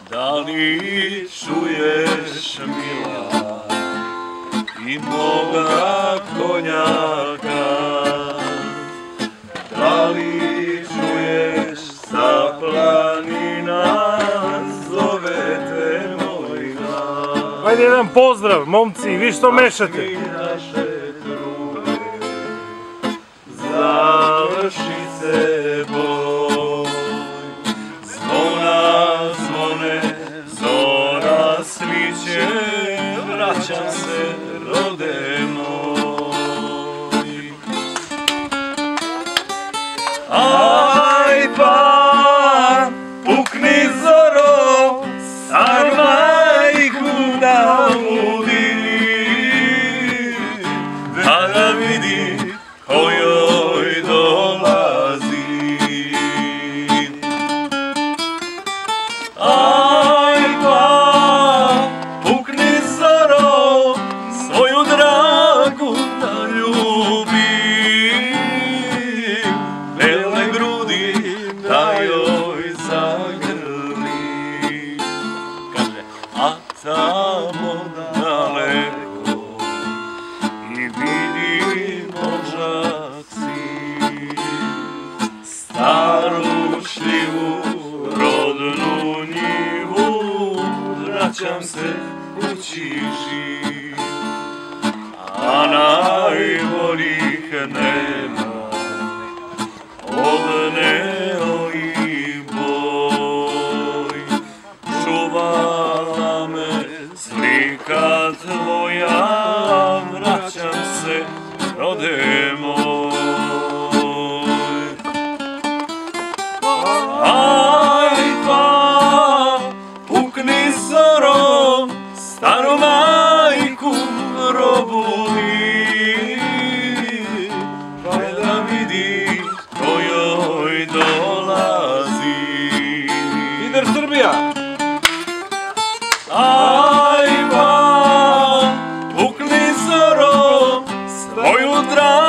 Da li čuješ, mila, i moga konjaka? Da li čuješ, sa planina zove te moj glas? Ajde jedan pozdrav, momci, vi što mešate? Završi se boj, zvona zvone, zora sviće, vraćam se, rode moj. Aj pa, pukni zoro, staru majku da budi, da vidi ko joj dolazi. Aj pa, pukni zoro, svoju dragu da ljubi, bele grudi da joj zagrli. Kaže, a tamo daleko i vidi možaci staru šljivu, rodnu njivu, vraćam se kući živ, a najboljih nema odneo i boj. Čuvala me slika tvoja, vraćam se, rode moj. Aj pa, pukni zoro, staru majku probudi, pa da vidi ko joj dolazi. Lider Srbija! Aj pa, pukni zoro, svoju dragu